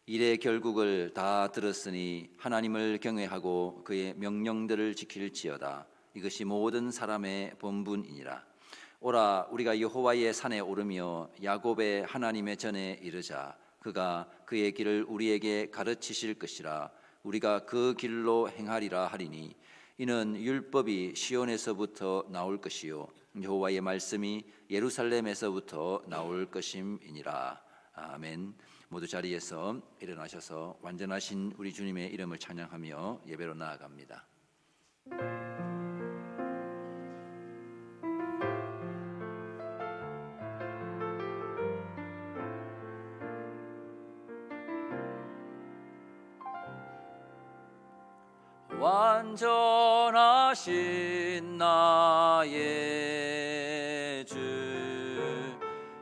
일의 결국을 다 들었으니 하나님을 경외하고 그의 명령들을 지킬지어다. 이것이 모든 사람의 본분이니라. 오라, 우리가 여호와의 산에 오르며 야곱의 하나님의 전에 이르자. 그가 그의 길을 우리에게 가르치실 것이라. 우리가 그 길로 행하리라 하리니 이는 율법이 시온에서부터 나올 것이요 여호와의 말씀이 예루살렘에서부터 나올 것임이니라. 아멘. 모두 자리에서 일어나셔서 완전하신 우리 주님의 이름을 찬양하며 예배로 나아갑니다. 완전하신 나의 주,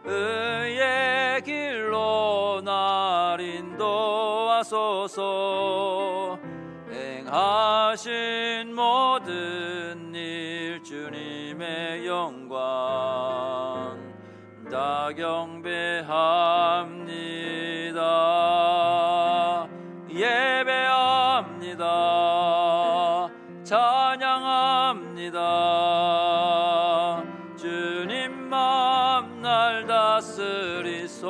의의 길로 날 인도하소서. 행하신 모든 일 주님의 영광 다 경배합니다. 예배합니다. 찬양합니다. 주님만 날 다스리소서.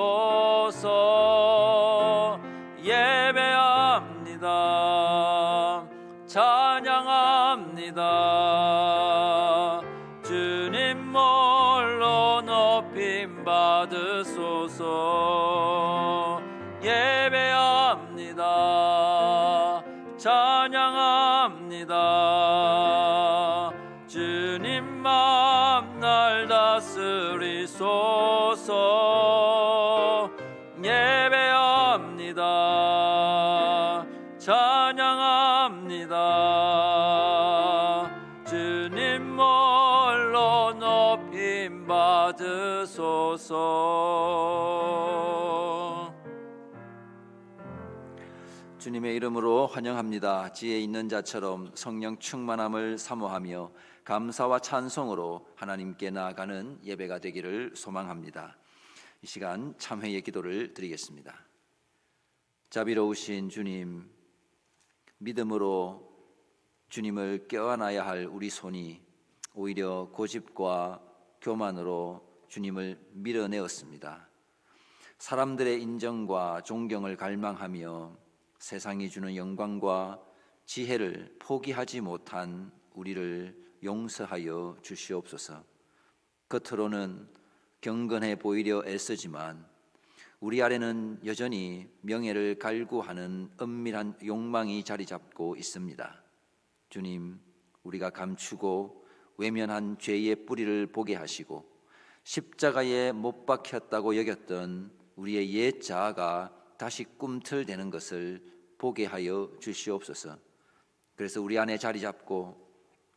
예배합니다. 찬양합니다. 주님 홀로 높임 받으소서. 예배합니다. 찬양합니다. 주님만 날 다스리소서. 예배합니다. 찬양합니다. 주님 홀로 높임 받으소서. 주님의 이름으로 환영합니다. 지혜 있는 자처럼 성령 충만함을 사모하며 감사와 찬송으로 하나님께 나아가는 예배가 되기를 소망합니다. 이 시간 참회의 기도를 드리겠습니다. 자비로우신 주님, 믿음으로 주님을 껴안아야 할 우리 손이 오히려 고집과 교만으로 주님을 밀어내었습니다. 사람들의 인정과 존경을 갈망하며 세상이 주는 영광과 지혜를 포기하지 못한 우리를 용서하여 주시옵소서. 겉으로는 경건해 보이려 애쓰지만 우리 안에는 여전히 명예를 갈구하는 은밀한 욕망이 자리 잡고 있습니다. 주님, 우리가 감추고 외면한 죄의 뿌리를 보게 하시고 십자가에 못 박혔다고 여겼던 우리의 옛 자아가 다시 꿈틀대는 것을 보게 하여 주시옵소서. 그래서 우리 안에 자리 잡고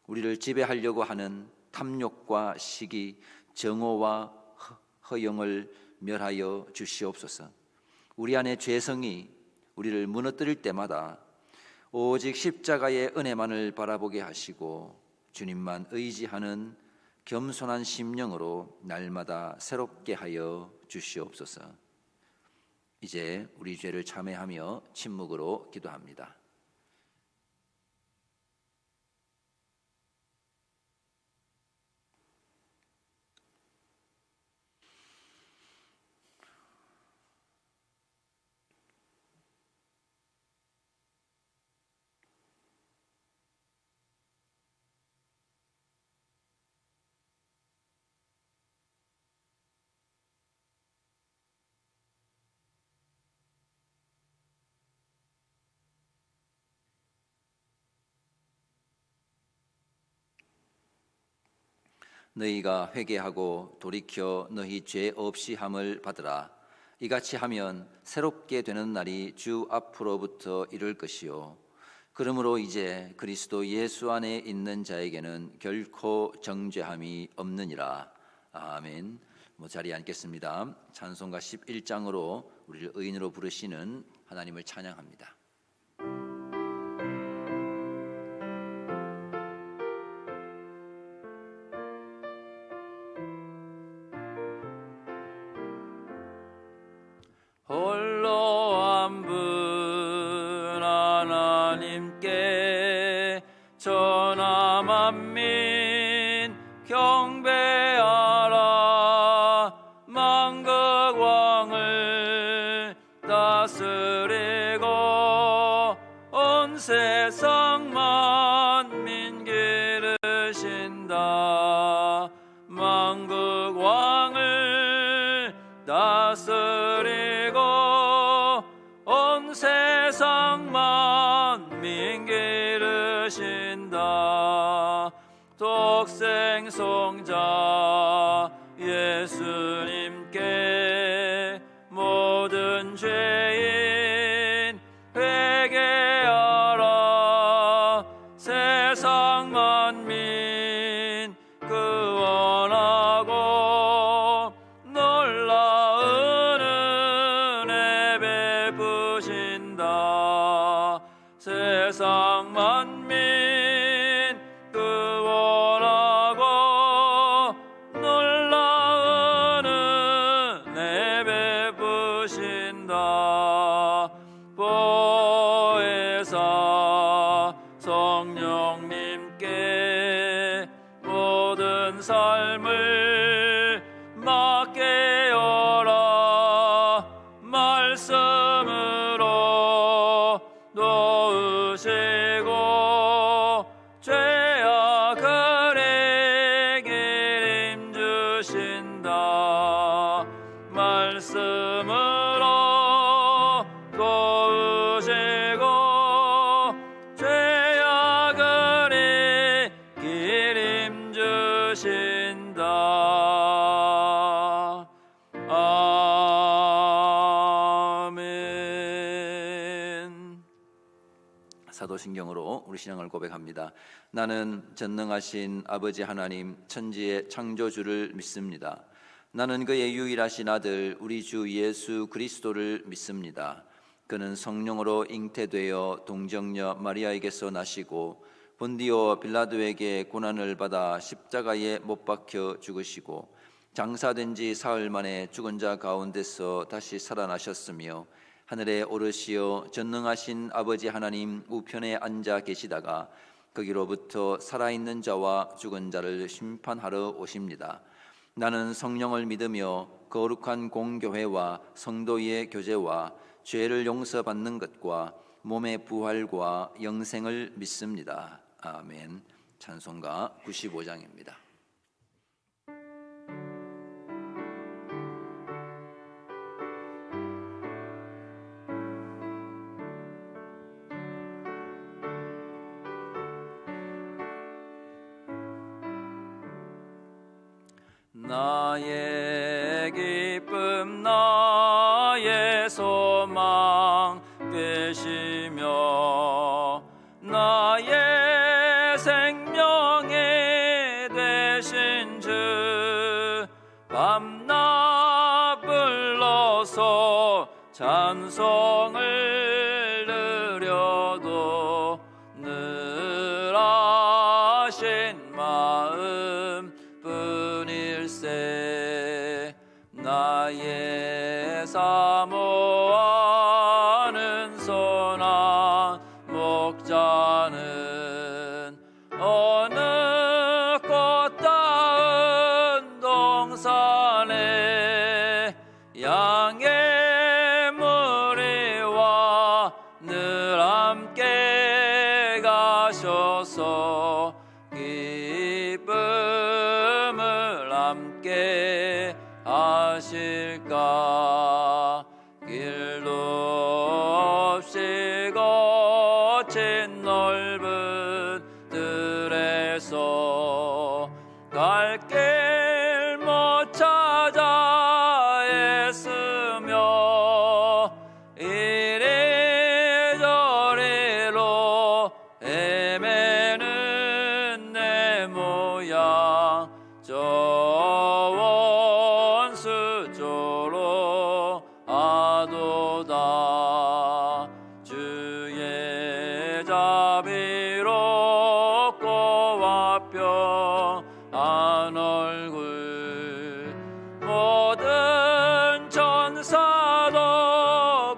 우리를 지배하려고 하는 탐욕과 시기, 정오와 허영을 멸하여 주시옵소서. 우리 안에 죄성이 우리를 무너뜨릴 때마다 오직 십자가의 은혜만을 바라보게 하시고 주님만 의지하는 겸손한 심령으로 날마다 새롭게 하여 주시옵소서. 이제 우리 죄를 참회하며 침묵으로 기도합니다. 너희가 회개하고 돌이켜 너희 죄 없이 함을 받으라. 이같이 하면 새롭게 되는 날이 주 앞으로부터 이를 것이요 그러므로 이제 그리스도 예수 안에 있는 자에게는 결코 정죄함이 없느니라. 아멘. 자리에 앉겠습니다. 찬송가 11장으로 우리를 의인으로 부르시는 하나님을 찬양합니다. 홀로 다스리고 온 세상 만민 기르신다. 만국 왕을 다스리고 온 세상 만민 기르신다. 독생성자 예수님께 모든 죄인 회개하라. 세상 만민 구원하고 놀라운 은혜 베푸신다. 세상 만민 구원하고 놀라운 은혜 베푸신다. 보혜사 성령님께 모든 삶을 맡겨라. 말씀으로 도우시고 죄악을 이기림 주신다. 말씀으로 도우시고 죄악을 이기림 주신다. 아멘. 사도신경으로 우리 신앙을 고백합니다. 나는 전능하신 아버지 하나님 천지의 창조주를 믿습니다. 나는 그의 유일하신 아들 우리 주 예수 그리스도를 믿습니다. 그는 성령으로 잉태되어 동정녀 마리아에게서 나시고 본디오 빌라도에게 고난을 받아 십자가에 못 박혀 죽으시고 장사된 지 사흘 만에 죽은 자 가운데서 다시 살아나셨으며 하늘에 오르시어 전능하신 아버지 하나님 우편에 앉아 계시다가 거기로부터 살아있는 자와 죽은 자를 심판하러 오십니다. 나는 성령을 믿으며 거룩한 공교회와 성도의 교제와 죄를 용서받는 것과 몸의 부활과 영생을 믿습니다. 아멘. 찬송가 95장입니다. 나의 기쁨 나의 소망 되시며 나의 생명이 되신 주 밤낮 불러서 찬송을 드려도 늘 하신 마음 뿐일세. 나의 사모하는 선한 목자는 어느 꽃다운 동산에 양의 무리와 늘 함께 가셔서 기쁨을 함께 하실까. 길도 없이 거친 넓은 들에서 갈 길 못 찾아 애쓰며 이리저리로 헤매는 내 모양 저 원수조로 아도다. 주의 자비롭고 와평한 얼굴 모든 천사도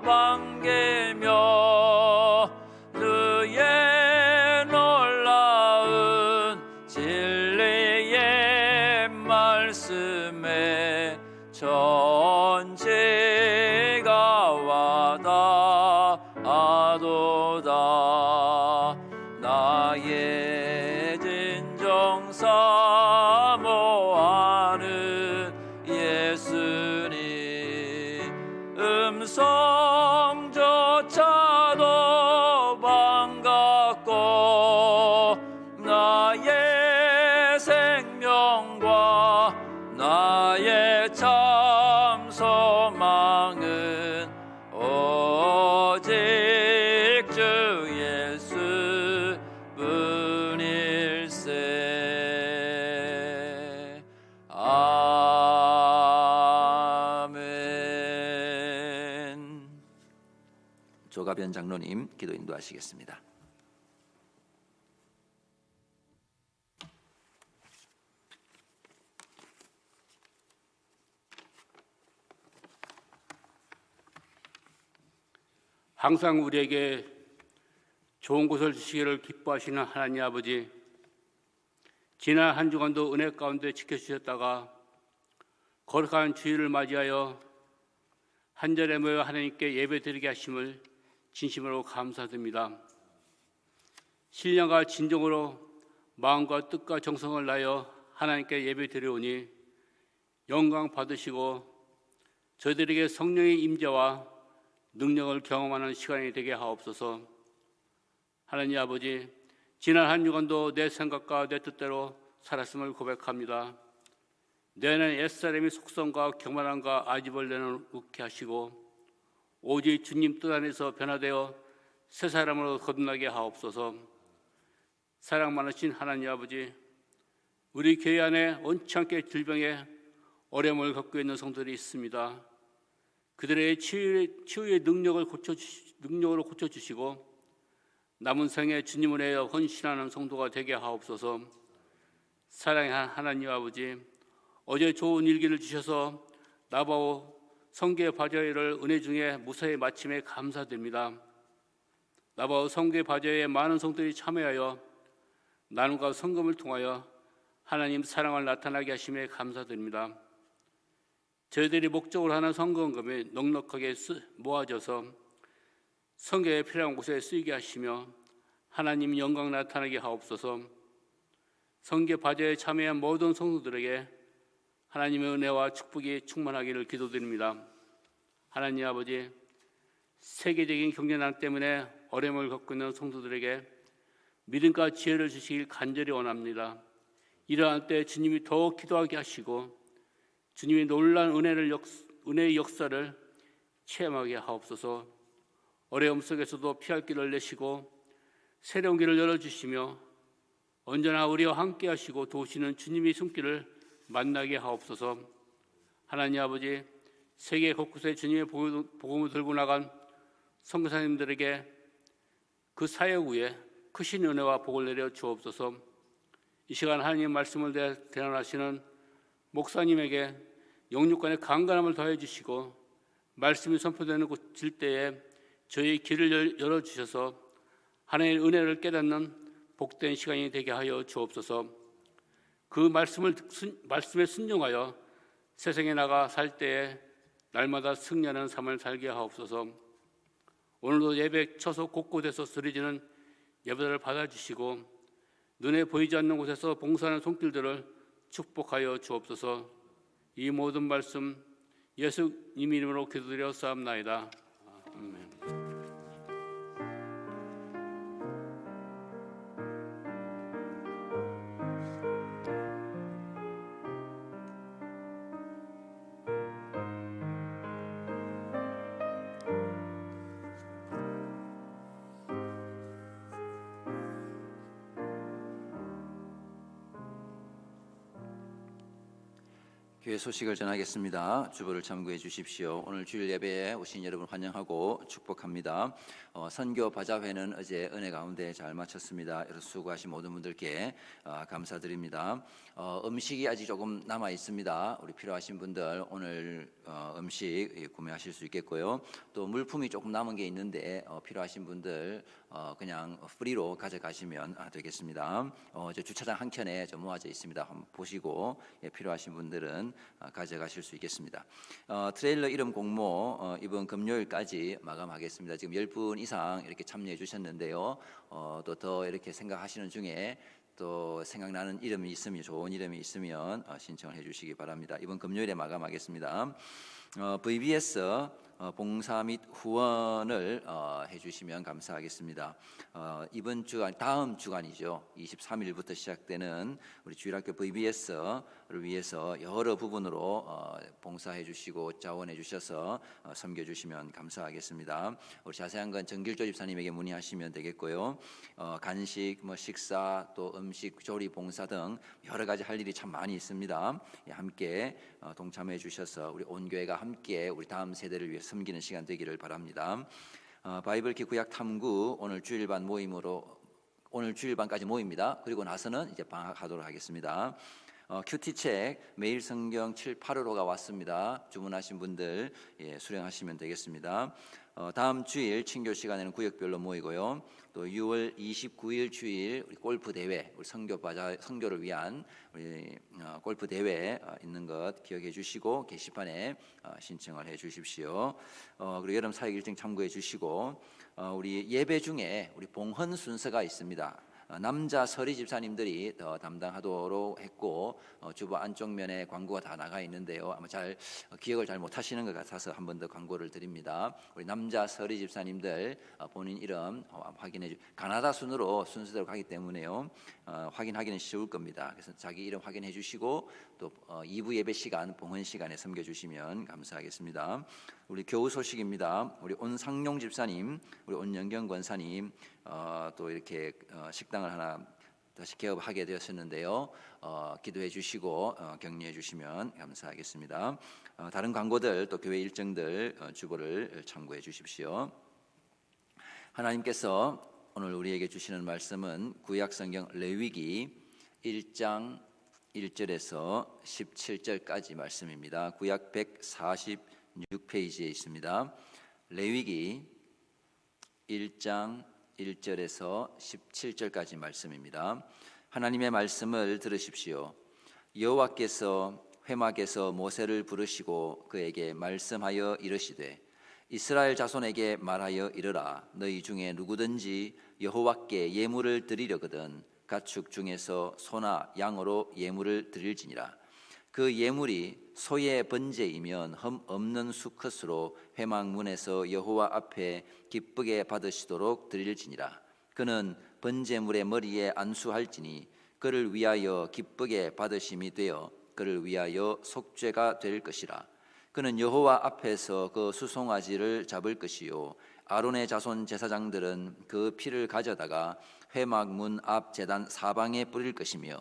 반기며 주의 놀라운 진리의 말씀에 천지가 와닿 영조차도 반갑고 나의 생명과 나의 참 소망은 오직 주 예수 뿐일세. 아멘. 조가변 장로님 기도 인도하시겠습니다. 항상 우리에게 좋은 것을 주시기를 기뻐하시는 하나님 아버지, 지난 한 주간도 은혜 가운데 지켜주셨다가 거룩한 주일을 맞이하여 한절에 모여 하나님께 예배드리게 하심을 진심으로 감사드립니다. 신령과 진정으로 마음과 뜻과 정성을 다하여 하나님께 예배드리오니 영광 받으시고 저희들에게 성령의 임재와 능력을 경험하는 시간이 되게 하옵소서. 하나님 아버지, 지난 한 주간도 내 생각과 내 뜻대로 살았음을 고백합니다. 내 안에 옛사람의 속성과 교만함과 아지벌레는 웃게 하시고 오직 주님 뜻 안에서 변화되어 새 사람으로 거듭나게 하옵소서. 사랑 많으신 하나님 아버지, 우리 교회 안에 원치 않게 질병에 어려움을 겪고 있는 성도들이 있습니다. 그들의 치유의 능력으로 고쳐주시고 남은 생에 주님을 위해 헌신하는 성도가 되게 하옵소서. 사랑의 하나님 아버지, 어제 좋은 일기를 주셔서 나바오 성계 바자회를 은혜 중에 무사히 마침에 감사드립니다. 나바오 성계 바자회에 많은 성도들이 참여하여 나눔과 성금을 통하여 하나님 사랑을 나타나게 하심에 감사드립니다. 저희들이 목적으로 하는 성금금이 넉넉하게 모아져서 성교에 필요한 곳에 쓰이게 하시며 하나님 영광 나타나게 하옵소서. 성교 바자회에 참여한 모든 성도들에게 하나님의 은혜와 축복이 충만하기를 기도드립니다. 하나님 아버지, 세계적인 경제난 때문에 어려움을 겪고 있는 성도들에게 믿음과 지혜를 주시길 간절히 원합니다. 이러한 때 주님이 더욱 기도하게 하시고 주님의 놀라운 은혜의 역사를 체험하게 하옵소서. 어려움 속에서도 피할 길을 내시고 새로운 길을 열어주시며 언제나 우리와 함께 하시고 도우시는 주님의 손길을 만나게 하옵소서. 하나님 아버지, 세계 곳곳에 주님의 복음을 들고 나간 선교사님들에게 그 사역 위에 크신 은혜와 복을 내려 주옵소서. 이 시간 하나님의 말씀을 대언하시는 목사님에게 영육간의 강건함을 더해 주시고 말씀이 선포되는 곳일 때에 저희 길을 열어주셔서 하나님의 은혜를 깨닫는 복된 시간이 되게 하여 주옵소서. 그 말씀에 순종하여 세상에 나가 살 때에 날마다 승리하는 삶을 살게 하옵소서. 오늘도 예배 처소 곳곳에서 드려지는 예배를 받아주시고 눈에 보이지 않는 곳에서 봉사하는 손길들을 축복하여 주옵소서. 이 모든 말씀 예수님 이름으로 기도드려 싸움나이다. 아멘. 교회 소식을 전하겠습니다. 주보를 참고해 주십시오. 오늘 주일 예배에 오신 여러분 환영하고 축복합니다. 선교 바자회는 어제 은혜 가운데 잘 마쳤습니다. 여러분 수고하신 모든 분들께 감사드립니다. 음식이 아직 조금 남아 있습니다. 우리 필요하신 분들 오늘 음식 구매하실 수 있겠고요. 또 물품이 조금 남은 게 있는데 필요하신 분들 그냥 프리로 가져가시면 되겠습니다. 주차장 한 켠에 모아져 있습니다. 한번 보시고 필요하신 분들은 가져가실 수 있겠습니다. 트레일러 이름 공모 이번 금요일까지 마감하겠습니다. 지금 10분 이상 이렇게 참여해 주셨는데요. 또 더 이렇게 생각하시는 중에 또 생각나는 이름이 있으면 좋은 이름이 있으면 신청을 해주시기 바랍니다. 이번 금요일에 마감하겠습니다. VBS 봉사 및 후원을 해주시면 감사하겠습니다. 이번 주간, 다음 주간이죠. 23일부터 시작되는 우리 주일학교 VBS를 위해서 여러 부분으로 봉사해 주시고 자원해 주셔서 섬겨 주시면 감사하겠습니다. 우리 자세한 건 정길조 집사님에게 문의하시면 되겠고요. 간식, 식사, 또 음식, 조리, 봉사 등 여러 가지 할 일이 참 많이 있습니다. 함께 동참해 주셔서 우리 온 교회가 함께 우리 다음 세대를 위해 섬기는 시간 되기를 바랍니다. 바이블키 구약 탐구 오늘 주일반 모임으로 오늘 주일반까지 모입니다. 그리고 나서는 이제 방학하도록 하겠습니다. 큐티책 매일 성경 7, 8호로가 왔습니다. 주문하신 분들 수령하시면 되겠습니다. 다음 주일 친교 시간에는 구역별로 모이고요. 또 6월 29일 주일 우리 골프 대회, 우리 선교를 위한 우리 골프 대회 있는 것 기억해 주시고 게시판에 신청을 해 주십시오. 그리고 여름 사역 일정 참고해 주시고 우리 예배 중에 우리 봉헌 순서가 있습니다. 남자 서리 집사님들이 더 담당하도록 했고 주보 안쪽 면에 광고가 다 나가 있는데요. 아마 잘 기억을 잘 못하시는 것 같아서 한 번 더 광고를 드립니다. 우리 남자 서리 집사님들 본인 이름 확인해 주. 가나다 순으로 순서대로 가기 때문에요. 확인하기는 쉬울 겁니다. 그래서 자기 이름 확인해 주시고 또 2부 예배 시간 봉헌 시간에 섬겨 주시면 감사하겠습니다. 우리 교우 소식입니다. 우리 온상용 집사님, 우리 온영경 권사님 또 이렇게 식당을 하나 다시 개업하게 되었었는데요. 기도해 주시고 격려해 주시면 감사하겠습니다. 다른 광고들 또 교회 일정들 주보를 참고해 주십시오. 하나님께서 오늘 우리에게 주시는 말씀은 구약성경 레위기 1장 1절에서 17절까지 말씀입니다. 구약 146페이지에 있습니다. 레위기 1장 1절에서 17절까지 말씀입니다. 하나님의 말씀을 들으십시오. 여호와께서 회막에서 모세를 부르시고 그에게 말씀하여 이르시되 이스라엘 자손에게 말하여 이르라. 너희 중에 누구든지 여호와께 예물을 드리려거든 가축 중에서 소나 양으로 예물을 드릴지니라. 그 예물이 소의 번제이면 흠 없는 수컷으로 회막문에서 여호와 앞에 기쁘게 받으시도록 드릴지니라. 그는 번제물의 머리에 안수할지니 그를 위하여 기쁘게 받으심이 되어 그를 위하여 속죄가 될 것이라. 그는 여호와 앞에서 그 수송아지를 잡을 것이요 아론의 자손 제사장들은 그 피를 가져다가 회막문 앞 제단 사방에 뿌릴 것이며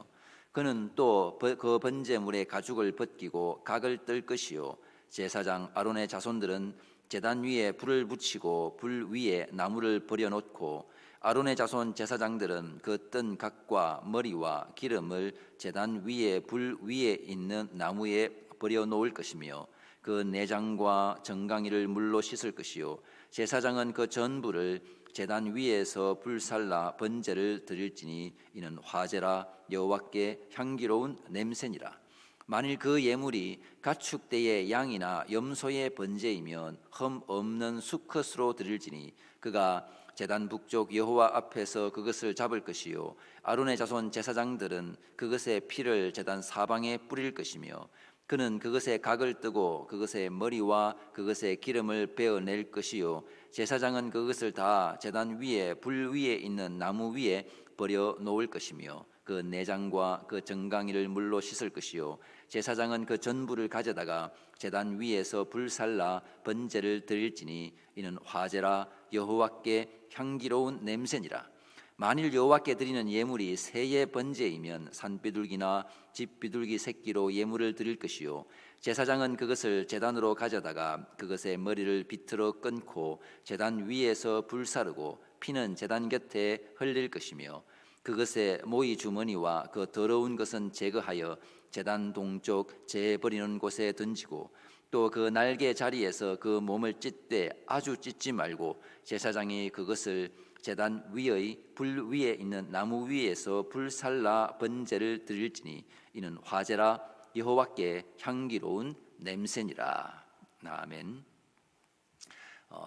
그는 또 그 번제물의 가죽을 벗기고 각을 뜰 것이요 제사장 아론의 자손들은 제단 위에 불을 붙이고 불 위에 나무를 버려놓고 아론의 자손 제사장들은 그 뜬 각과 머리와 기름을 제단 위에 불 위에 있는 나무에 버려놓을 것이며 그 내장과 정강이를 물로 씻을 것이요 제사장은 그 전부를 제단 위에서 불살라 번제를 드릴지니 이는 화제라 여호와께 향기로운 냄새니라. 만일 그 예물이 가축대의 양이나 염소의 번제이면 흠 없는 수컷으로 드릴지니 그가 제단 북쪽 여호와 앞에서 그것을 잡을 것이요 아론의 자손 제사장들은 그것의 피를 제단 사방에 뿌릴 것이며 그는 그것의 각을 뜨고 그것의 머리와 그것의 기름을 베어낼 것이요 제사장은 그것을 다 제단 위에 불 위에 있는 나무 위에 버려 놓을 것이며 그 내장과 그 정강이를 물로 씻을 것이요 제사장은 그 전부를 가져다가 제단 위에서 불살라 번제를 드릴지니 이는 화제라 여호와께 향기로운 냄새니라. 만일 여호와께 드리는 예물이 새의 번제이면 산비둘기나 집비둘기 새끼로 예물을 드릴 것이요 제사장은 그것을 제단으로 가져다가 그것의 머리를 비틀어 끊고 제단 위에서 불사르고 피는 제단 곁에 흘릴 것이며 그것의 모이 주머니와 그 더러운 것은 제거하여 제단 동쪽 재 버리는 곳에 던지고 또 그 날개 자리에서 그 몸을 찢되 아주 찢지 말고 제사장이 그것을 제단 위의 불 위에 있는 나무 위에서 불살라 번제를 드릴지니 이는 화제라 여호와께 향기로운 냄새니라. 아멘.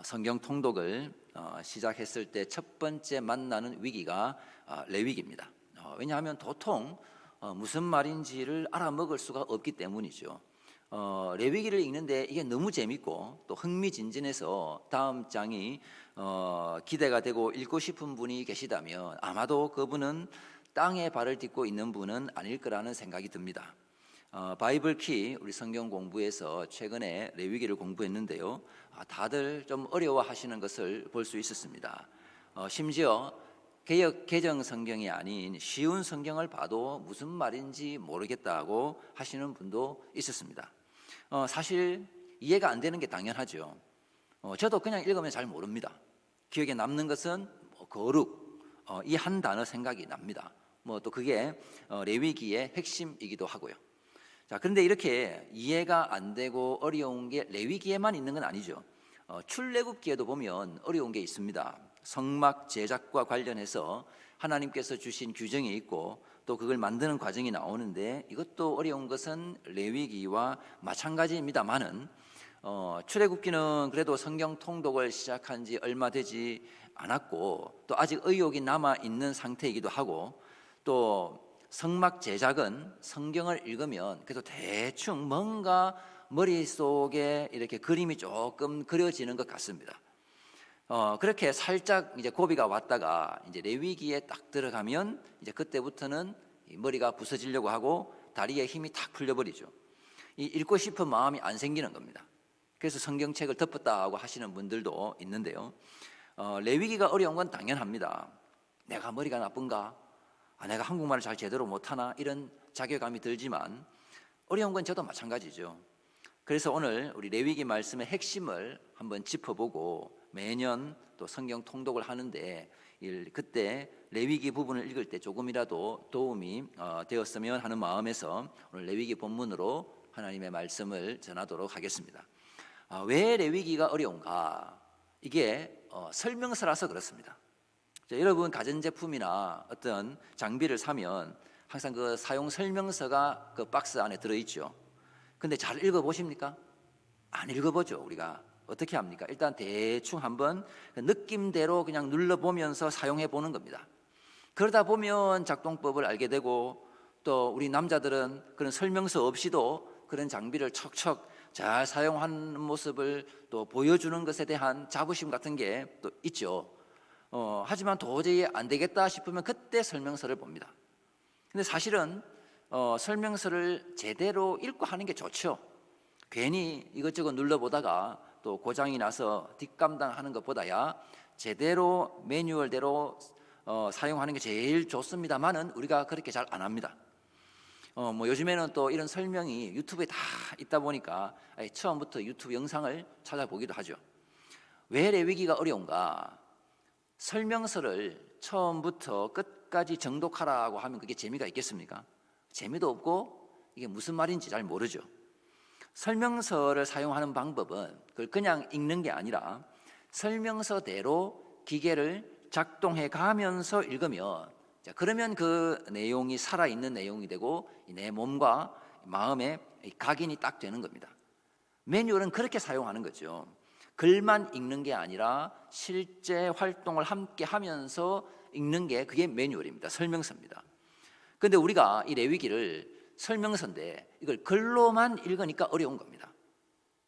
성경 통독을 시작했을 때 첫 번째 만나는 위기가 레위기입니다. 왜냐하면 도통 무슨 말인지를 알아먹을 수가 없기 때문이죠. 레위기를 읽는데 이게 너무 재밌고 또 흥미진진해서 다음 장이 기대가 되고 읽고 싶은 분이 계시다면 아마도 그분은 땅에 발을 딛고 있는 분은 아닐 거라는 생각이 듭니다. 바이블키 우리 성경 공부에서 최근에 레위기를 공부했는데요. 다들 좀 어려워하시는 것을 볼 수 있었습니다. 심지어 개역 개정 성경이 아닌 쉬운 성경을 봐도 무슨 말인지 모르겠다고 하시는 분도 있었습니다. 사실 이해가 안 되는 게 당연하죠. 저도 그냥 읽으면 잘 모릅니다. 기억에 남는 것은 거룩, 이 한 단어 생각이 납니다. 또 그게 레위기의 핵심이기도 하고요. 자, 그런데 이렇게 이해가 안 되고 어려운 게 레위기에만 있는 건 아니죠. 출애굽기에도 보면 어려운 게 있습니다. 성막 제작과 관련해서 하나님께서 주신 규정이 있고 또 그걸 만드는 과정이 나오는데 이것도 어려운 것은 레위기와 마찬가지입니다만은 출애굽기는 그래도 성경 통독을 시작한 지 얼마 되지 않았고 또 아직 의욕이 남아 있는 상태이기도 하고 또 성막 제작은 성경을 읽으면 그래도 대충 뭔가 머릿속에 이렇게 그림이 조금 그려지는 것 같습니다. 그렇게 살짝 이제 고비가 왔다가 이제 레위기에 딱 들어가면 이제 그때부터는 머리가 부서지려고 하고 다리에 힘이 탁 풀려버리죠. 읽고 싶은 마음이 안 생기는 겁니다. 그래서 성경책을 덮었다고 하시는 분들도 있는데요. 레위기가 어려운 건 당연합니다. 내가 머리가 나쁜가? 내가 한국말을 잘 제대로 못하나? 이런 자괴감이 들지만 어려운 건 저도 마찬가지죠. 그래서 오늘 우리 레위기 말씀의 핵심을 한번 짚어보고 매년 또 성경 통독을 하는데 그때 레위기 부분을 읽을 때 조금이라도 도움이 되었으면 하는 마음에서 오늘 레위기 본문으로 하나님의 말씀을 전하도록 하겠습니다. 왜 레위기가 어려운가? 이게 설명서라서 그렇습니다. 자, 여러분 가전제품이나 어떤 장비를 사면 항상 그 사용 설명서가 그 박스 안에 들어있죠. 근데 잘 읽어보십니까? 안 읽어보죠. 우리가 어떻게 합니까? 일단 대충 한번 느낌대로 그냥 눌러보면서 사용해 보는 겁니다. 그러다 보면 작동법을 알게 되고 또 우리 남자들은 그런 설명서 없이도 그런 장비를 척척 잘 사용하는 모습을 또 보여주는 것에 대한 자부심 같은 게 또 있죠. 하지만 도저히 안 되겠다 싶으면 그때 설명서를 봅니다. 근데 사실은 설명서를 제대로 읽고 하는 게 좋죠. 괜히 이것저것 눌러보다가 또 고장이 나서 뒷감당하는 것보다야 제대로 매뉴얼대로 사용하는 게 제일 좋습니다만은 우리가 그렇게 잘 안 합니다. 요즘에는 또 이런 설명이 유튜브에 다 있다 보니까 처음부터 유튜브 영상을 찾아보기도 하죠. 왜 레위기가 어려운가? 설명서를 처음부터 끝까지 정독하라고 하면 그게 재미가 있겠습니까? 재미도 없고 이게 무슨 말인지 잘 모르죠. 설명서를 사용하는 방법은 그걸 그냥 읽는 게 아니라 설명서대로 기계를 작동해 가면서 읽으면 그러면 그 내용이 살아있는 내용이 되고 내 몸과 마음에 각인이 딱 되는 겁니다. 매뉴얼은 그렇게 사용하는 거죠. 글만 읽는 게 아니라 실제 활동을 함께 하면서 읽는 게 그게 매뉴얼입니다. 설명서입니다. 그런데 우리가 이 레위기를 설명서인데 이걸 글로만 읽으니까 어려운 겁니다.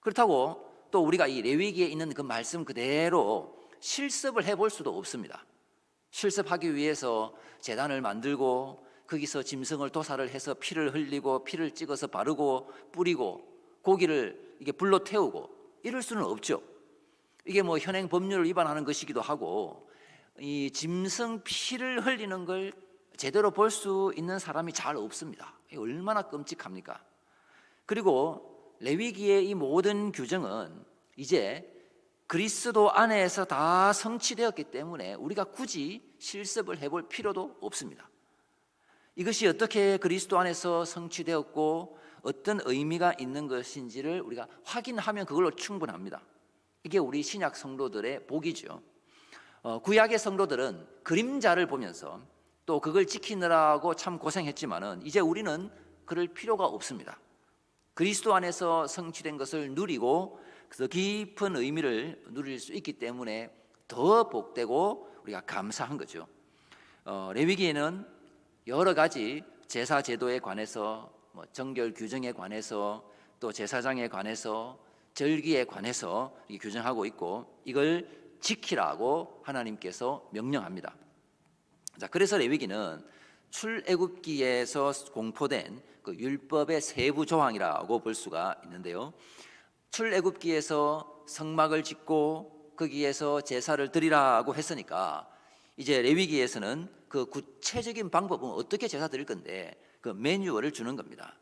그렇다고 또 우리가 이 레위기에 있는 그 말씀 그대로 실습을 해볼 수도 없습니다. 실습하기 위해서 제단을 만들고 거기서 짐승을 도살을 해서 피를 흘리고 피를 찍어서 바르고 뿌리고 고기를 이게 불로 태우고 이럴 수는 없죠. 이게 현행 법률을 위반하는 것이기도 하고 이 짐승 피를 흘리는 걸 제대로 볼 수 있는 사람이 잘 없습니다. 이게 얼마나 끔찍합니까? 그리고 레위기의 이 모든 규정은 이제 그리스도 안에서 다 성취되었기 때문에 우리가 굳이 실습을 해볼 필요도 없습니다. 이것이 어떻게 그리스도 안에서 성취되었고 어떤 의미가 있는 것인지를 우리가 확인하면 그걸로 충분합니다. 이게 우리 신약 성도들의 복이죠. 구약의 성도들은 그림자를 보면서 또 그걸 지키느라고 참 고생했지만은 이제 우리는 그럴 필요가 없습니다. 그리스도 안에서 성취된 것을 누리고 그 깊은 의미를 누릴 수 있기 때문에 더 복되고 우리가 감사한 거죠. 레위기에는 여러 가지 제사 제도에 관해서 정결 규정에 관해서 또 제사장에 관해서 절기에 관해서 이렇게 규정하고 있고 이걸 지키라고 하나님께서 명령합니다. 자, 그래서 레위기는 출애굽기에서 공포된 그 율법의 세부 조항이라고 볼 수가 있는데요. 출애굽기에서 성막을 짓고 거기에서 제사를 드리라고 했으니까 이제 레위기에서는 그 구체적인 방법은 어떻게 제사 드릴 건데 그 매뉴얼을 주는 겁니다.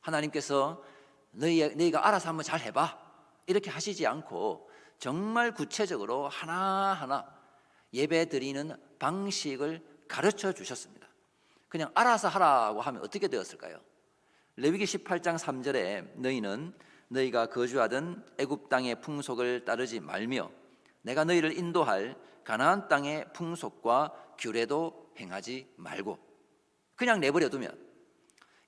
하나님께서 너희가 알아서 한번 잘 해봐 이렇게 하시지 않고 정말 구체적으로 하나하나 예배 드리는 방식을 가르쳐 주셨습니다. 그냥 알아서 하라고 하면 어떻게 되었을까요? 레위기 18장 3절에 너희는 너희가 거주하던 애굽 땅의 풍속을 따르지 말며 내가 너희를 인도할 가나안 땅의 풍속과 규례도 행하지 말고 그냥 내버려 두면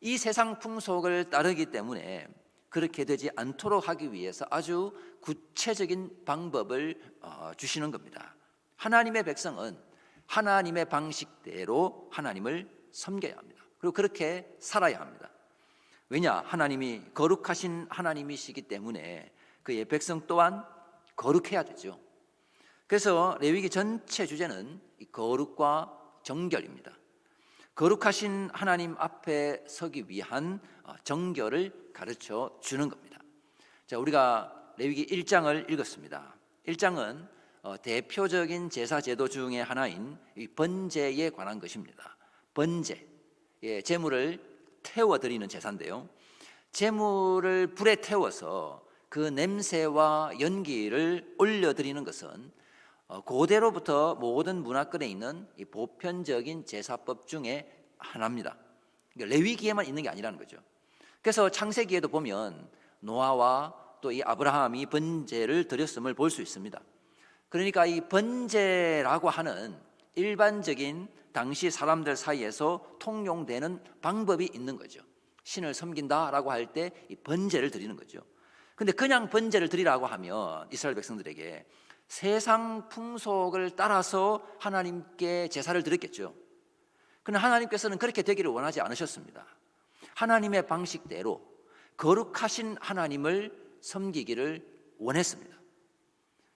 이 세상 풍속을 따르기 때문에 그렇게 되지 않도록 하기 위해서 아주 구체적인 방법을 주시는 겁니다. 하나님의 백성은 하나님의 방식대로 하나님을 섬겨야 합니다. 그리고 그렇게 살아야 합니다. 왜냐? 하나님이 거룩하신 하나님이시기 때문에 그의 백성 또한 거룩해야 되죠. 그래서 레위기 전체 주제는 이 거룩과 정결입니다. 거룩하신 하나님 앞에 서기 위한 정결을 가르쳐 주는 겁니다. 자, 우리가 레위기 1장을 읽었습니다. 1장은 대표적인 제사 제도 중에 하나인 이 번제에 관한 것입니다. 번제, 제물을 태워드리는 제사인데요. 제물을 불에 태워서 그 냄새와 연기를 올려드리는 것은 고대로부터 모든 문화권에 있는 이 보편적인 제사법 중에 하나입니다. 레위기에만 있는 게 아니라는 거죠. 그래서 창세기에도 보면 노아와 또 이 아브라함이 번제를 드렸음을 볼 수 있습니다. 그러니까 이 번제라고 하는 일반적인 당시 사람들 사이에서 통용되는 방법이 있는 거죠. 신을 섬긴다라고 할 때 이 번제를 드리는 거죠. 근데 그냥 번제를 드리라고 하면 이스라엘 백성들에게 세상 풍속을 따라서 하나님께 제사를 드렸겠죠. 그러나 하나님께서는 그렇게 되기를 원하지 않으셨습니다. 하나님의 방식대로 거룩하신 하나님을 섬기기를 원했습니다.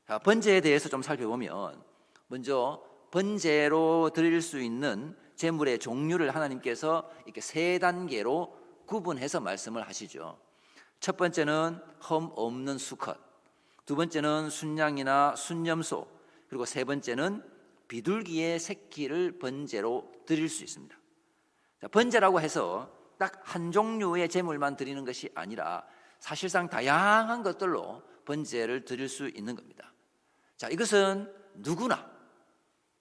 자, 번제에 대해서 좀 살펴보면 먼저 번제로 드릴 수 있는 제물의 종류를 하나님께서 이렇게 세 단계로 구분해서 말씀을 하시죠. 첫 번째는 흠 없는 수컷, 두 번째는 순양이나 순염소, 그리고 세 번째는 비둘기의 새끼를 번제로 드릴 수 있습니다. 자, 번제라고 해서 딱 한 종류의 제물만 드리는 것이 아니라 사실상 다양한 것들로 번제를 드릴 수 있는 겁니다. 자, 이것은 누구나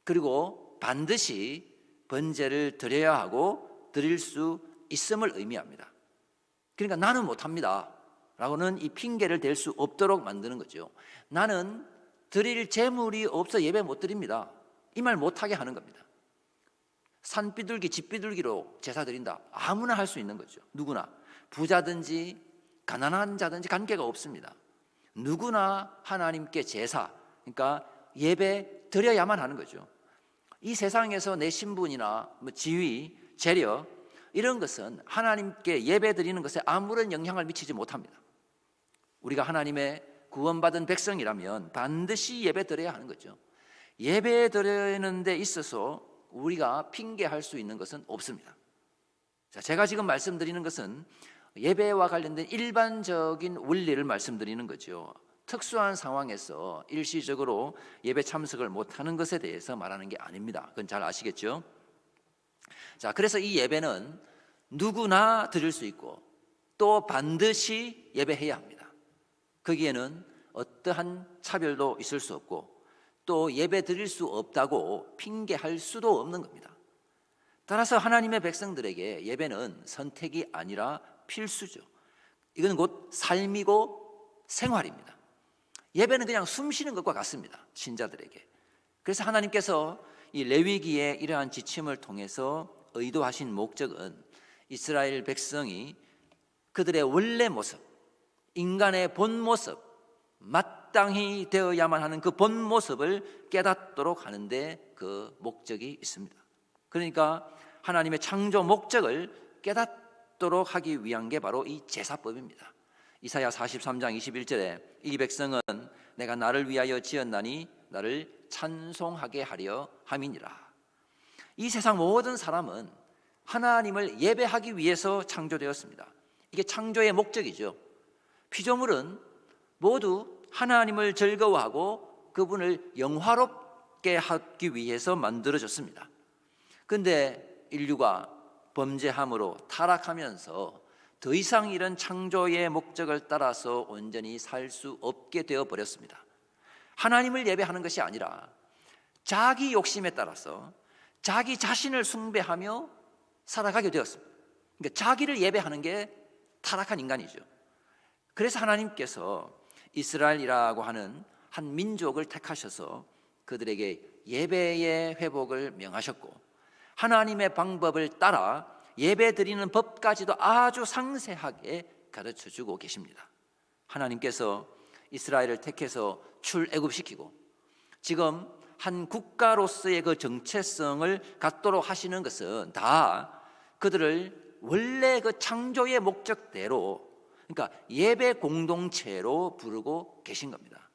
그리고 반드시 번제를 드려야 하고 드릴 수 있음을 의미합니다. 그러니까 나는 못합니다 라고는 이 핑계를 댈 수 없도록 만드는 거죠. 나는 드릴 제물이 없어 예배 못 드립니다, 이 말 못하게 하는 겁니다. 산비둘기 집비둘기로 제사 드린다, 아무나 할 수 있는 거죠. 누구나, 부자든지 가난한 자든지 관계가 없습니다. 누구나 하나님께 제사, 그러니까 예배 드려야만 하는 거죠. 이 세상에서 내 신분이나 지위, 재력 이런 것은 하나님께 예배 드리는 것에 아무런 영향을 미치지 못합니다. 우리가 하나님의 구원받은 백성이라면 반드시 예배 드려야 하는 거죠. 예배 드리는 데 있어서 우리가 핑계할 수 있는 것은 없습니다. 자, 제가 지금 말씀드리는 것은 예배와 관련된 일반적인 원리를 말씀드리는 거죠. 특수한 상황에서 일시적으로 예배 참석을 못하는 것에 대해서 말하는 게 아닙니다. 그건 잘 아시겠죠? 자, 그래서 이 예배는 누구나 드릴 수 있고 또 반드시 예배해야 합니다. 거기에는 어떠한 차별도 있을 수 없고 또 예배 드릴 수 없다고 핑계할 수도 없는 겁니다. 따라서 하나님의 백성들에게 예배는 선택이 아니라 필수죠. 이건 곧 삶이고 생활입니다. 예배는 그냥 숨 쉬는 것과 같습니다, 신자들에게. 그래서 하나님께서 이 레위기의 이러한 지침을 통해서 의도하신 목적은 이스라엘 백성이 그들의 원래 모습, 인간의 본 모습, 마땅히 되어야만 하는 그 본 모습을 깨닫도록 하는데 그 목적이 있습니다. 그러니까 하나님의 창조 목적을 깨닫도록 하기 위한 게 바로 이 제사법입니다. 이사야 43장 21절에 이 백성은 내가 나를 위하여 지었나니 나를 찬송하게 하려 함이니라. 이 세상 모든 사람은 하나님을 예배하기 위해서 창조되었습니다. 이게 창조의 목적이죠. 피조물은 모두 하나님을 즐거워하고 그분을 영화롭게 하기 위해서 만들어졌습니다. 그런데 인류가 범죄함으로 타락하면서 더 이상 이런 창조의 목적을 따라서 온전히 살 수 없게 되어 버렸습니다. 하나님을 예배하는 것이 아니라 자기 욕심에 따라서 자기 자신을 숭배하며 살아가게 되었습니다. 그러니까 자기를 예배하는 게 타락한 인간이죠. 그래서 하나님께서 이스라엘이라고 하는 한 민족을 택하셔서 그들에게 예배의 회복을 명하셨고, 하나님의 방법을 따라 예배 드리는 법까지도 아주 상세하게 가르쳐주고 계십니다. 하나님께서 이스라엘을 택해서 출애굽시키고 지금 한 국가로서의 그 정체성을 갖도록 하시는 것은 다 그들을 원래 그 창조의 목적대로, 그러니까 예배 공동체로 부르고 계신 겁니다.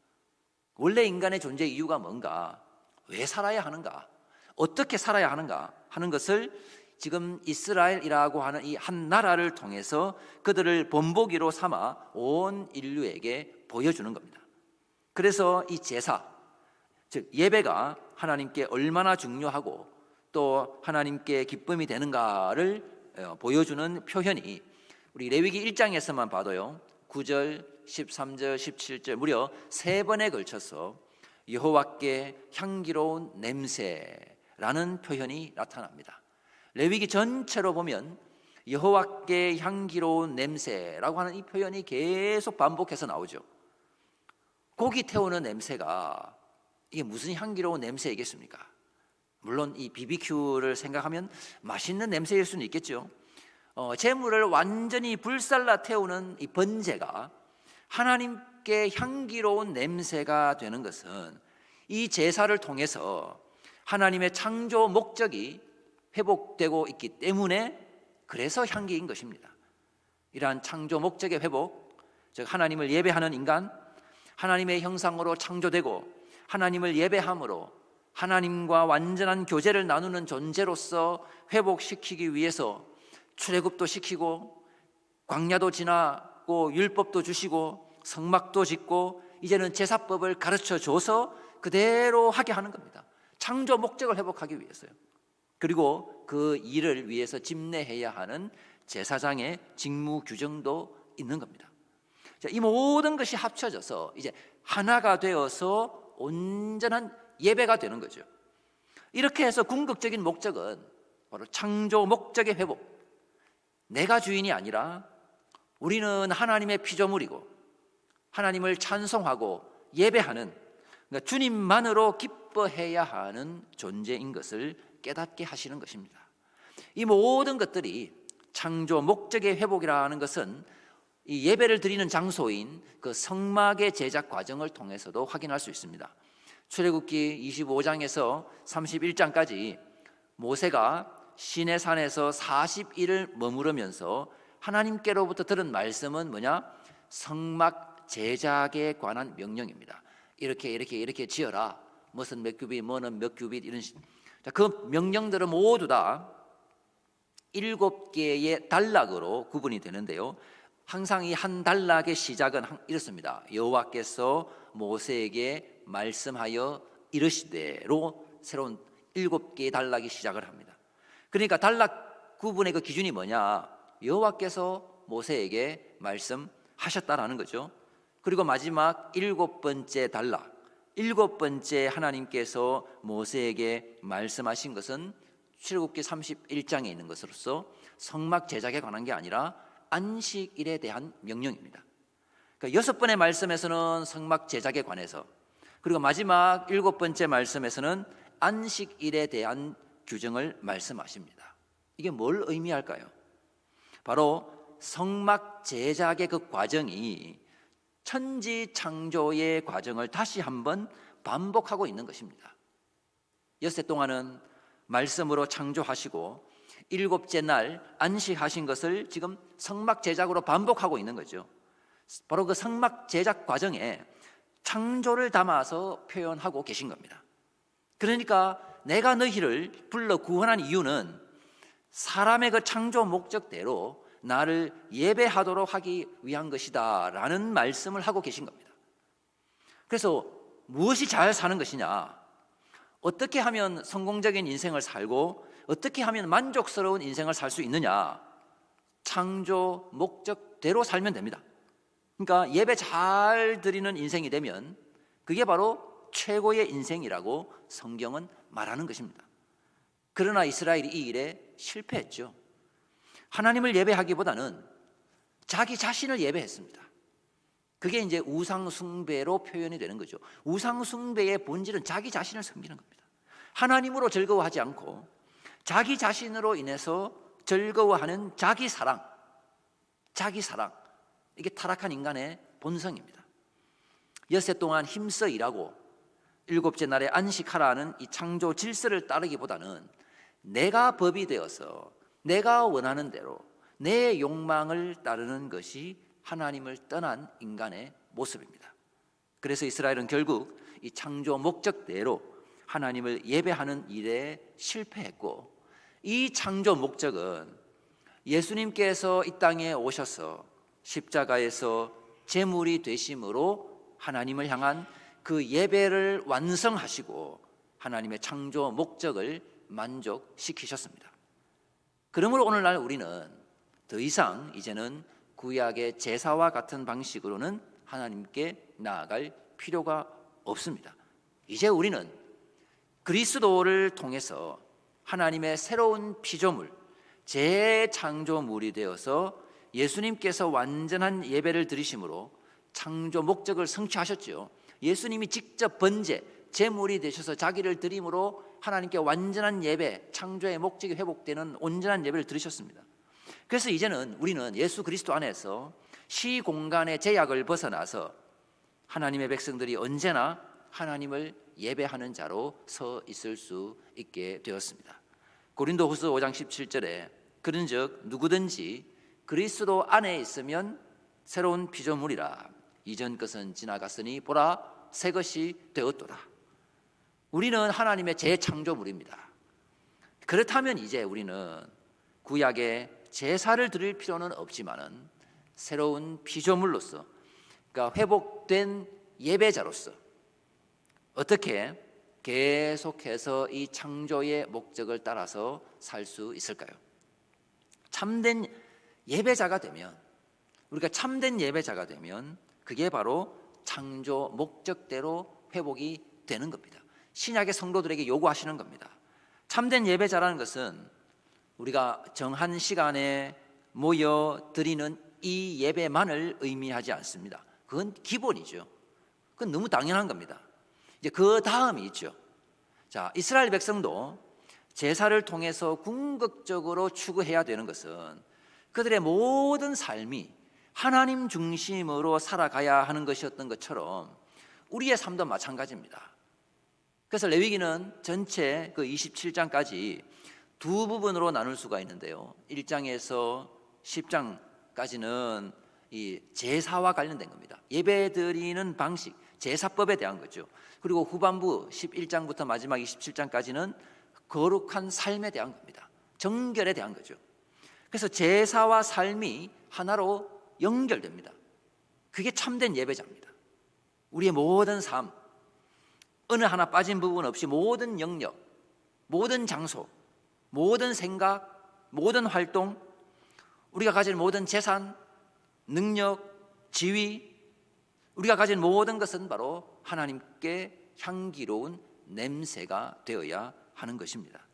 원래 인간의 존재 이유가 뭔가, 왜 살아야 하는가, 어떻게 살아야 하는가 하는 것을 지금 이스라엘이라고 하는 이 한 나라를 통해서 그들을 본보기로 삼아 온 인류에게 보여주는 겁니다. 그래서 이 제사, 즉 예배가 하나님께 얼마나 중요하고 또 하나님께 기쁨이 되는가를 보여주는 표현이 우리 레위기 1장에서만 봐도요, 9절, 13절, 17절 무려 3번에 걸쳐서 여호와께 향기로운 냄새라는 표현이 나타납니다. 레위기 전체로 보면 여호와께 향기로운 냄새라고 하는 이 표현이 계속 반복해서 나오죠. 고기 태우는 냄새가 이게 무슨 향기로운 냄새이겠습니까? 물론 이 BBQ를 생각하면 맛있는 냄새일 수는 있겠죠. 재물을 완전히 불살라 태우는 이 번제가 하나님께 향기로운 냄새가 되는 것은 이 제사를 통해서 하나님의 창조 목적이 회복되고 있기 때문에 그래서 향기인 것입니다. 이러한 창조 목적의 회복, 즉 하나님을 예배하는 인간, 하나님의 형상으로 창조되고 하나님을 예배함으로 하나님과 완전한 교제를 나누는 존재로서 회복시키기 위해서 출애굽도 시키고 광야도 지나고 율법도 주시고 성막도 짓고 이제는 제사법을 가르쳐줘서 그대로 하게 하는 겁니다. 창조 목적을 회복하기 위해서요. 그리고 그 일을 위해서 집례해야 하는 제사장의 직무 규정도 있는 겁니다. 이 모든 것이 합쳐져서 이제 하나가 되어서 온전한 예배가 되는 거죠. 이렇게 해서 궁극적인 목적은 바로 창조 목적의 회복. 내가 주인이 아니라 우리는 하나님의 피조물이고 하나님을 찬송하고 예배하는, 그러니까 주님만으로 기뻐해야 하는 존재인 것을 깨닫게 하시는 것입니다. 이 모든 것들이 창조 목적의 회복이라는 것은 이 예배를 드리는 장소인 그 성막의 제작 과정을 통해서도 확인할 수 있습니다. 출애굽기 25장에서 31장까지 모세가 시내산에서 40일을 머무르면서 하나님께로부터 들은 말씀은 뭐냐? 성막 제작에 관한 명령입니다. 이렇게 지어라. 무슨 몇 규빗, 뭐는 몇 규빗, 이런 그 명령들은 모두 다 7개의 단락으로 구분이 되는데요. 항상 이 한 단락의 시작은 이렇습니다. 여호와께서 모세에게 말씀하여 이르시되로 새로운 7개의 단락이 시작을 합니다. 그러니까 단락 구분의 그 기준이 뭐냐? 여호와께서 모세에게 말씀하셨다라는 거죠. 그리고 마지막 7번째 단락, 7번째 하나님께서 모세에게 말씀하신 것은 출애굽기 31장에 있는 것으로서 성막 제작에 관한 게 아니라 안식일에 대한 명령입니다. 그러니까 6번의 말씀에서는 성막 제작에 관해서, 그리고 마지막 7번째 말씀에서는 안식일에 대한 규정을 말씀하십니다. 이게 뭘 의미할까요? 바로 성막 제작의 그 과정이 천지 창조의 과정을 다시 한번 반복하고 있는 것입니다. 엿새 동안은 말씀으로 창조하시고 7째 날 안식하신 것을 지금 성막 제작으로 반복하고 있는 거죠. 바로 그 성막 제작 과정에 창조를 담아서 표현하고 계신 겁니다. 그러니까 내가 너희를 불러 구원한 이유는 사람의 그 창조 목적대로 나를 예배하도록 하기 위한 것이다 라는 말씀을 하고 계신 겁니다. 그래서 무엇이 잘 사는 것이냐, 어떻게 하면 성공적인 인생을 살고 어떻게 하면 만족스러운 인생을 살 수 있느냐, 창조 목적대로 살면 됩니다. 그러니까 예배 잘 드리는 인생이 되면 그게 바로 최고의 인생이라고 성경은 말하는 것입니다. 그러나 이스라엘이 이 일에 실패했죠. 하나님을 예배하기보다는 자기 자신을 예배했습니다. 그게 이제 우상 숭배로 표현이 되는 거죠. 우상 숭배의 본질은 자기 자신을 섬기는 겁니다. 하나님으로 즐거워하지 않고 자기 자신으로 인해서 즐거워하는 자기 사랑, 이게 타락한 인간의 본성입니다. 엿새 동안 힘써 일하고 일곱째 날에 안식하라는 이 창조 질서를 따르기보다는 내가 법이 되어서 내가 원하는 대로 내 욕망을 따르는 것이 하나님을 떠난 인간의 모습입니다. 그래서 이스라엘은 결국 이 창조 목적대로 하나님을 예배하는 일에 실패했고, 이 창조 목적은 예수님께서 이 땅에 오셔서 십자가에서 제물이 되심으로 하나님을 향한 그 예배를 완성하시고 하나님의 창조 목적을 만족시키셨습니다. 그러므로 오늘날 우리는 더 이상 이제는 구약의 제사와 같은 방식으로는 하나님께 나아갈 필요가 없습니다. 이제 우리는 그리스도를 통해서 하나님의 새로운 피조물, 재창조물이 되어서 예수님께서 완전한 예배를 드리심으로 창조 목적을 성취하셨죠. 예수님이 직접 번제, 제물이 되셔서 자기를 드림으로 하나님께 완전한 예배, 창조의 목적이 회복되는 온전한 예배를 드리셨습니다. 그래서 이제는 우리는 예수 그리스도 안에서 시공간의 제약을 벗어나서 하나님의 백성들이 언제나 하나님을 예배하는 자로 서 있을 수 있게 되었습니다. 고린도후서 5장 17절에 그런즉 누구든지 그리스도 안에 있으면 새로운 피조물이라, 이전 것은 지나갔으니 보라 새 것이 되었도다. 우리는 하나님의 재창조물입니다. 그렇다면 이제 우리는 구약의 제사를 드릴 필요는 없지만은 새로운 피조물로서, 그러니까 회복된 예배자로서 어떻게 계속해서 이 창조의 목적을 따라서 살 수 있을까요? 참된 예배자가 되면, 우리가 참된 예배자가 되면 그게 바로 창조 목적대로 회복이 되는 겁니다. 신약의 성도들에게 요구하시는 겁니다. 참된 예배자라는 것은 우리가 정한 시간에 모여 드리는 이 예배만을 의미하지 않습니다. 그건 기본이죠. 그건 너무 당연한 겁니다. 이제 그 다음이 있죠. 자, 이스라엘 백성도 제사를 통해서 궁극적으로 추구해야 되는 것은 그들의 모든 삶이 하나님 중심으로 살아가야 하는 것이었던 것처럼 우리의 삶도 마찬가지입니다. 그래서 레위기는 전체 그 27장까지 두 부분으로 나눌 수가 있는데요. 1장에서 10장까지는 이 제사와 관련된 겁니다. 예배 드리는 방식, 제사법에 대한 거죠. 그리고 후반부 11장부터 마지막 27장까지는 거룩한 삶에 대한 겁니다. 정결에 대한 거죠. 그래서 제사와 삶이 하나로 연결됩니다. 그게 참된 예배자입니다. 우리의 모든 삶, 어느 하나 빠진 부분 없이 모든 영역, 모든 장소, 모든 생각, 모든 활동, 우리가 가진 모든 재산, 능력, 지위, 우리가 가진 모든 것은 바로 하나님께 향기로운 냄새가 되어야 하는 것입니다.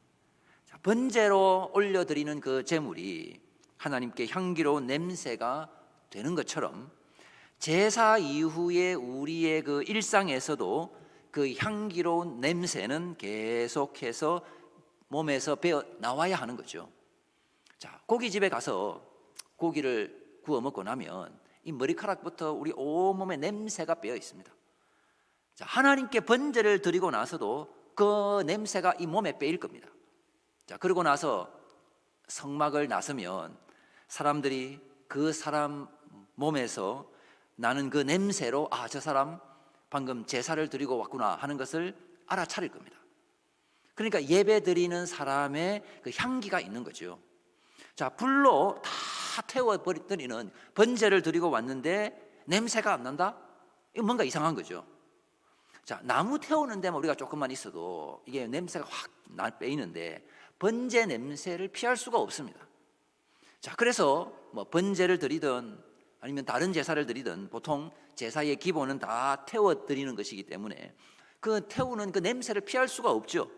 자, 번제로 올려드리는 그 제물이 하나님께 향기로운 냄새가 되는 것처럼 제사 이후에 우리의 그 일상에서도 그 향기로운 냄새는 계속해서 몸에서 배어 나와야 하는 거죠. 자, 고깃집에 가서 고기를 구워 먹고 나면 이 머리카락부터 우리 온몸에 냄새가 배어 있습니다. 자, 하나님께 번제를 드리고 나서도 그 냄새가 이 몸에 배일 겁니다. 자, 그러고 나서 성막을 나서면 사람들이 그 사람 몸에서 나는 그 냄새로 저 사람 방금 제사를 드리고 왔구나 하는 것을 알아차릴 겁니다. 그러니까 예배 드리는 사람의 그 향기가 있는 거죠. 자, 불로 다 태워버리는 번제를 드리고 왔는데 냄새가 안 난다? 이거 뭔가 이상한 거죠. 자, 나무 태우는 데만 우리가 조금만 있어도 이게 냄새가 확 빼이는데 번제 냄새를 피할 수가 없습니다. 자, 그래서 뭐 번제를 드리든 아니면 다른 제사를 드리든 보통 제사의 기본은 다 태워 드리는 것이기 때문에 그 태우는 그 냄새를 피할 수가 없죠.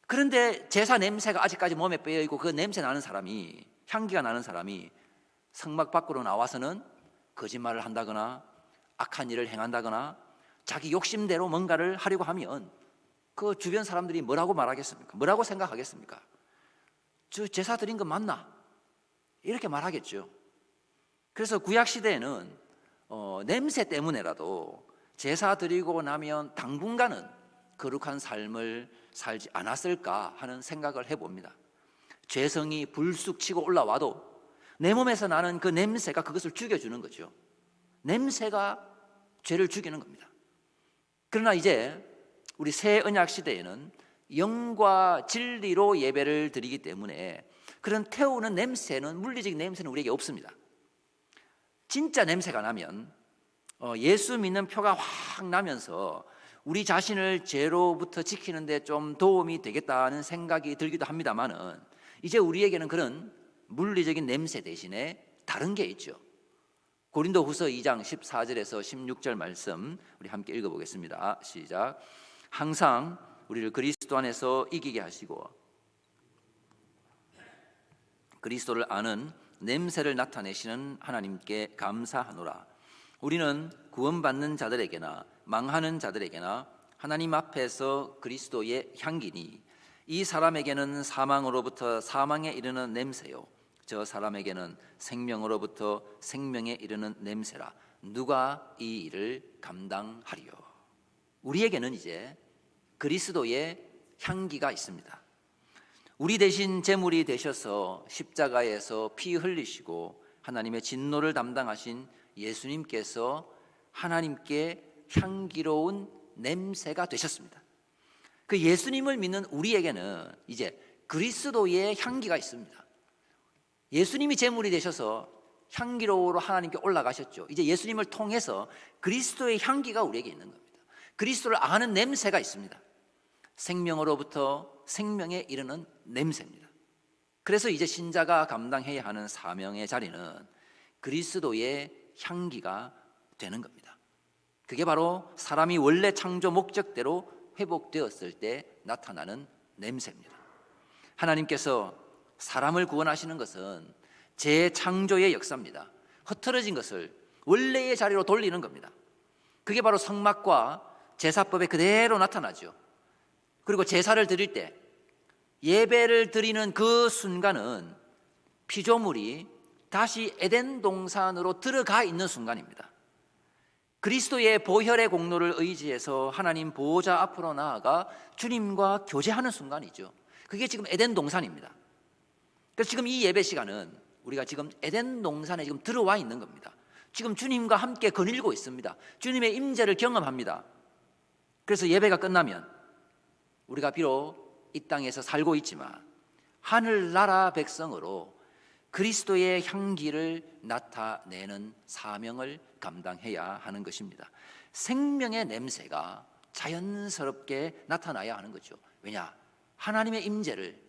그런데 제사 냄새가 아직까지 몸에 빼어 있고 그 냄새 나는 사람이, 향기가 나는 사람이 성막 밖으로 나와서는 거짓말을 한다거나 악한 일을 행한다거나 자기 욕심대로 뭔가를 하려고 하면 그 주변 사람들이 뭐라고 말하겠습니까? 뭐라고 생각하겠습니까? 저 제사 드린 거 맞나? 이렇게 말하겠죠. 그래서 구약 시대에는 냄새 때문에라도 제사 드리고 나면 당분간은 거룩한 삶을 살지 않았을까 하는 생각을 해봅니다. 죄성이 불쑥 치고 올라와도 내 몸에서 나는 그 냄새가 그것을 죽여주는 거죠. 냄새가 죄를 죽이는 겁니다. 그러나 이제 우리 새 언약 시대에는 영과 진리로 예배를 드리기 때문에 그런 태우는 냄새는, 물리적인 냄새는 우리에게 없습니다. 진짜 냄새가 나면 예수 믿는 표가 확 나면서 우리 자신을 죄로부터 지키는 데 좀 도움이 되겠다는 생각이 들기도 합니다만은 이제 우리에게는 그런 물리적인 냄새 대신에 다른 게 있죠. 고린도후서 2장 14절에서 16절 말씀 우리 함께 읽어보겠습니다. 시작. 항상 우리를 그리스도 안에서 이기게 하시고 그리스도를 아는 냄새를 나타내시는 하나님께 감사하노라. 우리는 구원받는 자들에게나 망하는 자들에게나 하나님 앞에서 그리스도의 향기니 이 사람에게는 사망으로부터 사망에 이르는 냄새요 저 사람에게는 생명으로부터 생명에 이르는 냄새라. 누가 이 일을 감당하리요? 우리에게는 이제 그리스도의 향기가 있습니다. 우리 대신 제물이 되셔서 십자가에서 피 흘리시고 하나님의 진노를 담당하신 예수님께서 하나님께 향기로운 냄새가 되셨습니다. 그 예수님을 믿는 우리에게는 이제 그리스도의 향기가 있습니다. 예수님이 제물이 되셔서 향기로우로 하나님께 올라가셨죠. 이제 예수님을 통해서 그리스도의 향기가 우리에게 있는 겁니다. 그리스도를 아는 냄새가 있습니다. 생명으로부터 생명에 이르는 냄새입니다. 그래서 이제 신자가 감당해야 하는 사명의 자리는 그리스도의 향기가 되는 겁니다. 그게 바로 사람이 원래 창조 목적대로 회복되었을 때 나타나는 냄새입니다. 하나님께서 사람을 구원하시는 것은 재창조의 역사입니다. 흐트러진 것을 원래의 자리로 돌리는 겁니다. 그게 바로 성막과 제사법에 그대로 나타나죠. 그리고 제사를 드릴 때 예배를 드리는 그 순간은 피조물이 다시 에덴 동산으로 들어가 있는 순간입니다. 그리스도의 보혈의 공로를 의지해서 하나님 보호자 앞으로 나아가 주님과 교제하는 순간이죠. 그게 지금 에덴 동산입니다. 그래서 지금 이 예배 시간은 우리가 지금 에덴 동산에 지금 들어와 있는 겁니다. 지금 주님과 함께 거닐고 있습니다. 주님의 임재를 경험합니다. 그래서 예배가 끝나면 우리가 비록 이 땅에서 살고 있지만 하늘나라 백성으로 그리스도의 향기를 나타내는 사명을 감당해야 하는 것입니다. 생명의 냄새가 자연스럽게 나타나야 하는 거죠. 왜냐? 하나님의 임재를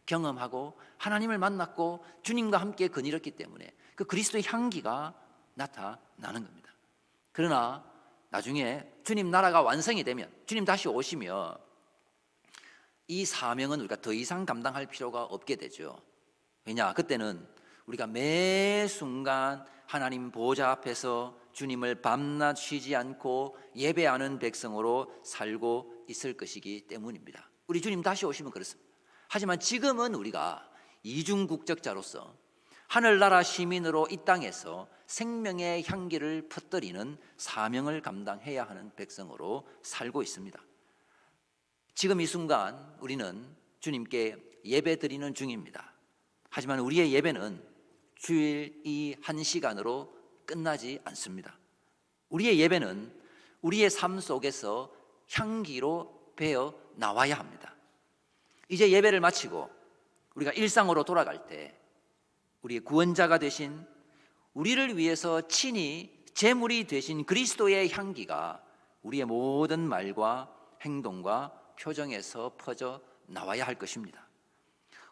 경험하고 하나님을 만났고 주님과 함께 거닐었기 때문에 그 그리스도의 향기가 나타나는 겁니다. 그러나 나중에 주님 나라가 완성이 되면, 주님 다시 오시면 이 사명은 우리가 더 이상 감당할 필요가 없게 되죠. 왜냐? 그때는 우리가 매 순간 하나님 보호자 앞에서 주님을 밤낮 쉬지 않고 예배하는 백성으로 살고 있을 것이기 때문입니다. 우리 주님 다시 오시면 그렇습니다. 하지만 지금은 우리가 이중국적자로서 하늘나라 시민으로 이 땅에서 생명의 향기를 퍼뜨리는 사명을 감당해야 하는 백성으로 살고 있습니다. 지금 이 순간 우리는 주님께 예배 드리는 중입니다. 하지만 우리의 예배는 주일 이 한 시간으로 끝나지 않습니다. 우리의 예배는 우리의 삶 속에서 향기로 배어 나와야 합니다. 이제 예배를 마치고 우리가 일상으로 돌아갈 때 우리의 구원자가 되신, 우리를 위해서 친히 제물이 되신 그리스도의 향기가 우리의 모든 말과 행동과 표정에서 퍼져 나와야 할 것입니다.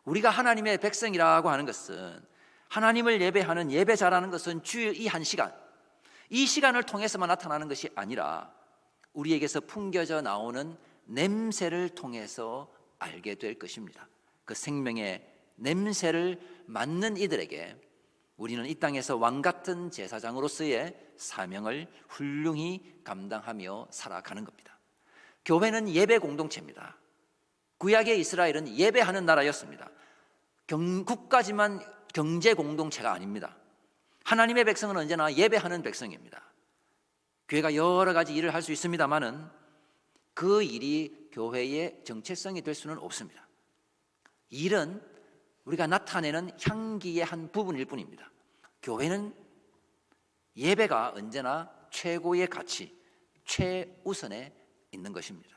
우리가 하나님의 백성이라고 하는 것은, 하나님을 예배하는 예배자라는 것은 주일 이 한 시간, 이 시간을 통해서만 나타나는 것이 아니라 우리에게서 풍겨져 나오는 냄새를 통해서 알게 될 것입니다. 그 생명의 냄새를 맡는 이들에게 우리는 이 땅에서 왕같은 제사장으로서의 사명을 훌륭히 감당하며 살아가는 겁니다. 교회는 예배 공동체입니다. 구약의 이스라엘은 예배하는 나라였습니다. 국가지만 경제 공동체가 아닙니다. 하나님의 백성은 언제나 예배하는 백성입니다. 교회가 여러 가지 일을 할 수 있습니다만은 그 일이 교회의 정체성이 될 수는 없습니다. 일은 우리가 나타내는 향기의 한 부분일 뿐입니다. 교회는 예배가 언제나 최고의 가치, 최우선에 있는 것입니다.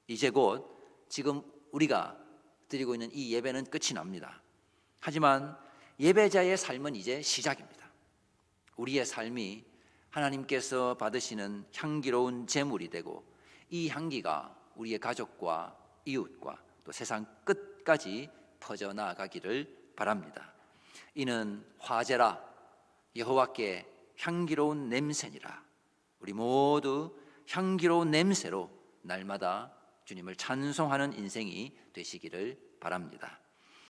이제 곧 지금 우리가 드리고 있는 이 예배는 끝이 납니다. 하지만 예배자의 삶은 이제 시작입니다. 우리의 삶이 하나님께서 받으시는 향기로운 제물이 되고, 이 향기가 우리의 가족과 이웃과 또 세상 끝까지 퍼져나가기를 바랍니다. 이는 화제라, 여호와께 향기로운 냄새니라. 우리 모두 향기로운 냄새로 날마다 주님을 찬송하는 인생이 되시기를 바랍니다.